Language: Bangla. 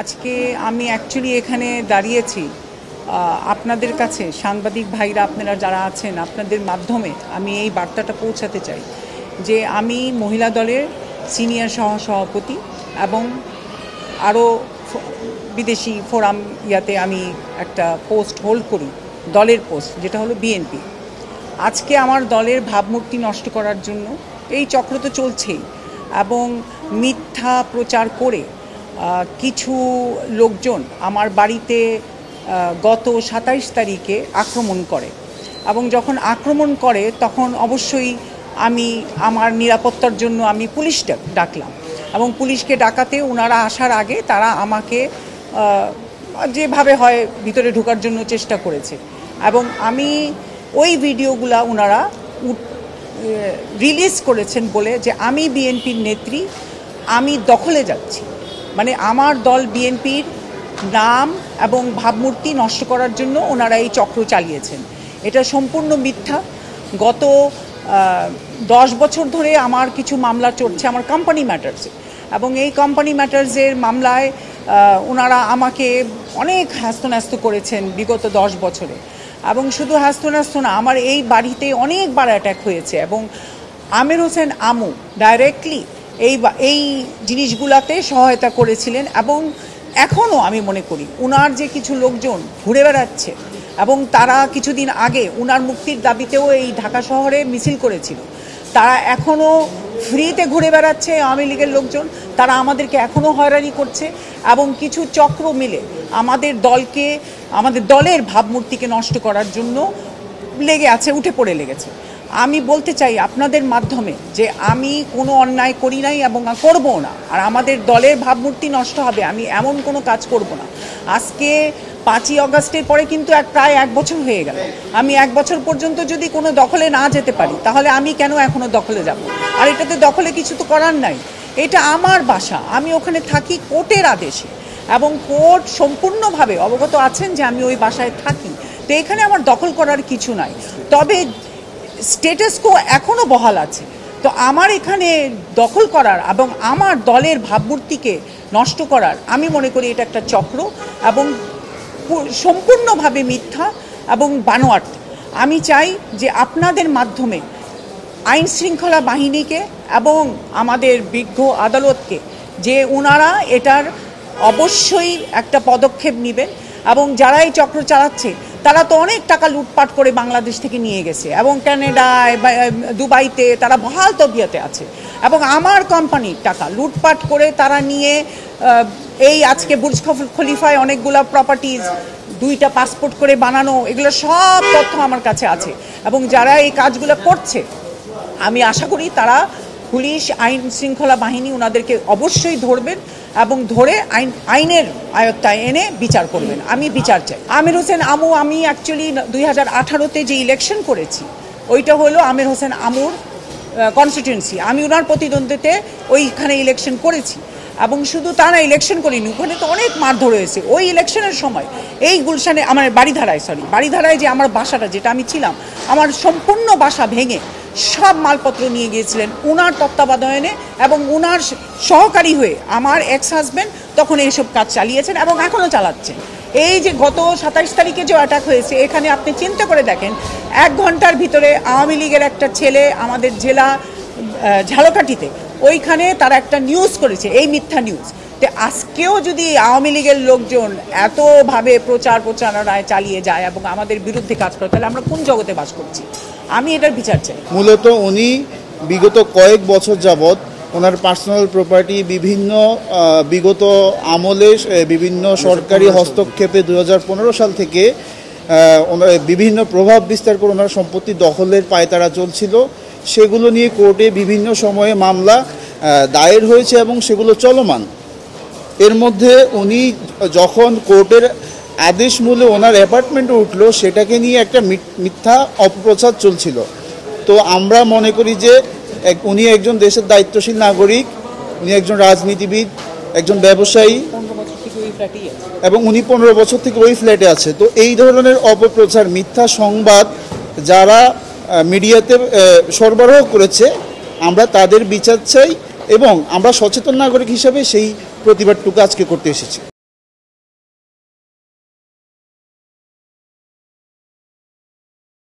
আজকে আমি অ্যাকচুয়ালি এখানে দাঁড়িয়েছি আপনাদের কাছে, সাংবাদিক ভাইরা আপনারা যারা আছেন, আপনাদের মাধ্যমে আমি এই বার্তাটা পৌঁছাতে চাই যে আমি মহিলা দলের সিনিয়র সহসভাপতি এবং আরও বিদেশি ফোরাম আমি একটা পোস্ট হোল্ড করি, দলের পোস্ট, যেটা হলো বিএনপি। আজকে আমার দলের ভাবমূর্তি নষ্ট করার জন্য এই চক্র তো চলছেই, এবং মিথ্যা প্রচার করে কিছু লোকজন আমার বাড়িতে গত 27 তারিখে আক্রমণ করে, এবং যখন আক্রমণ করে তখন অবশ্যই আমি আমার নিরাপত্তার জন্য আমি পুলিশটা ডাকলাম, এবং পুলিশকে ডাকাতে ওনারা আসার আগে তারা আমাকে যেভাবে হয় ভিতরে ঢোকার জন্য চেষ্টা করেছে, এবং আমি ওই ভিডিওগুলা ওনারা রিলিজ করেছেন বলে যে আমি বিএনপির নেত্রী, আমি দখলে যাচ্ছি, মানে আমার দল বিএনপির নাম এবং ভাবমূর্তি নষ্ট করার জন্য ওনারা এই চক্র চালিয়েছেন। এটা সম্পূর্ণ মিথ্যা। গত 10 বছর ধরে আমার কিছু মামলা চলছে আমার কোম্পানি ম্যাটার্সে, এবং এই কোম্পানি ম্যাটার্সের মামলায় ওনারা আমাকে অনেক হ্যাস্তন্যস্ত করেছেন বিগত 10 বছরে, এবং শুধু হ্যাস্তন্যস্ত না, আমার এই বাড়িতে অনেকবার অ্যাটাক হয়েছে, এবং আমির হোসেন আমু ডাইরেক্টলি এই জিনিসগুলাতে সহায়তা করেছিলেন, এবং এখনও আমি মনে করি ওনার যে কিছু লোকজন ঘুরে বেড়াচ্ছে, এবং তারা কিছুদিন আগে ওনার মুক্তির দাবিতেও এই ঢাকা শহরে মিছিল করেছিল, তারা এখনও ফ্রিতে ঘুরে বেড়াচ্ছে। আওয়ামী লীগের লোকজন তারা আমাদেরকে এখনও হয়রানি করছে, এবং কিছু চক্র মিলে আমাদের দলকে, আমাদের দলের ভাবমূর্তিকে নষ্ট করার জন্য লেগে আছে, উঠে পড়ে লেগেছে। আমি বলতে চাই আপনাদের মাধ্যমে যে আমি কোনো অন্যায় করি নাই এবং করবো না, আর আমাদের দলের ভাবমূর্তি নষ্ট হবে আমি এমন কোনো কাজ করব না। আজকে 5ই আগস্টের পরে কিন্তু প্রায় 1 বছর হয়ে গেল। আমি 1 বছর পর্যন্ত যদি কোনো দখলে না যেতে পারি তাহলে আমি কেন এখনও দখলে যাব? আর এটাতে দখলে কিছু তো করার নাই, এটা আমার বাসা, আমি ওখানে থাকি কোর্টের আদেশে, এবং কোর্ট সম্পূর্ণভাবে অবগত আছেন যে আমি ওই বাসায় থাকি, তো এখানে আমার দখল করার কিছু নাই। তবে স্ট্যাটাস কো এখনও বহাল আছে, তো আমার এখানে দখল করার এবং আমার দলের ভাবমূর্তিকে নষ্ট করার আমি মনে করি এটা একটা চক্র, এবং সম্পূর্ণভাবে মিথ্যা এবং বানোয়াট। আমি চাই যে আপনাদের মাধ্যমে আইন শৃঙ্খলা বাহিনীকে এবং আমাদের বিজ্ঞ আদালতকে যে ওনারা এটার অবশ্যই একটা পদক্ষেপ নেবেন, এবং যারা এই চক্র চালাচ্ছে তারা তো অনেক টাকা লুটপাট করে বাংলাদেশ থেকে নিয়ে গেছে, এবং কানাডায়, দুবাইতে তারা বহাল তবিয়তে আছে, এবং আমার কোম্পানির টাকা লুটপাট করে তারা নিয়ে এই আজকে বুর্জ খলিফায় অনেকগুলো প্রপার্টিজ, 2টা পাসপোর্ট করে বানানো, এগুলো সব তথ্য আমার কাছে আছে, এবং যারা এই কাজগুলো করছে আমি আশা করি তারা পুলিশ, আইন শৃঙ্খলা বাহিনী ওনাদেরকে অবশ্যই ধরবেন, এবং ধরে আইনের আয়ত্তায় এনে বিচার করবেন। আমি বিচার চাই। আমির হোসেন আমু, আমি অ্যাকচুয়ালি 2018-তে যে ইলেকশন করেছি ওইটা হলো আমির হোসেন আমুর কনস্টিটিউয়েন্সি, আমি ওনার প্রতিদ্বন্দ্বিতে ওইখানে ইলেকশন করেছি, এবং শুধু তা না, ইলেকশন করিনি, ওখানে তো অনেক মারধর হয়েছে। ওই ইলেকশনের সময় এই গুলশানে, আমার বাড়িধারায় যে আমার বাসাটা যেটা আমি ছিলাম, আমার সম্পূর্ণ বাসা ভেঙে সব মালপত্র নিয়ে গিয়েছিলেন ওনার তত্ত্বাবধানে, এবং ওনার সহকারী হয়ে আমার এক্স হাজব্যান্ড তখন এইসব কাজ চালিয়েছেন এবং এখনও চালাচ্ছেন। এই যে গত 27 তারিখে যে অ্যাটাক হয়েছে, এখানে আপনি চিন্তা করে দেখেন, 1 ঘন্টার ভিতরে আওয়ামী লীগের একটা ছেলে আমাদের জেলা ঝালকাঠিতে ওইখানে তারা একটা নিউজ করেছে, এই মিথ্যা নিউজ। তো আজকেও যদি আওয়ামী লীগের লোকজন এতভাবে প্রচারণায় চালিয়ে যায় এবং আমাদের বিরুদ্ধে কাজ করে, তাহলে আমরা কোন জগতে বাস করছি? আমি এটার বিচার চাই। মূলত উনি বিগত কয়েক বছর যাবৎ ওনার পার্সোনাল প্রপার্টি বিভিন্ন বিগত আমলে বিভিন্ন সরকারি হস্তক্ষেপে 2015 সাল থেকে বিভিন্ন প্রভাব বিস্তার করে ওনার সম্পত্তি দখলের পায়তারা চলছিল, সেগুলো নিয়ে কোর্টে বিভিন্ন সময়ে মামলা দায়ের হয়েছে এবং সেগুলো চলমান। এর মধ্যে উনি যখন কোর্টের আদেশ মূলে ওনার অ্যাপার্টমেন্টে উঠলো, সেটাকে নিয়ে একটা মিথ্যা অপপ্রচার চলছিল। তো আমরা মনে করি যে উনি একজন দেশের দায়িত্বশীল নাগরিক, উনি একজন রাজনীতিবিদ, একজন ব্যবসায়ী, এবং উনি 15 বছর থেকে ওই ফ্ল্যাটে আছে। তো এই ধরনের অপপ্রচার, মিথ্যা সংবাদ যারা মিডিয়াতে সরবরাহ করেছে, আমরা তাদের বিচার চাই, এবং আমরা সচেতন নাগরিক হিসাবে সেই প্রতিবাদটুকু আজকে করতে এসেছি।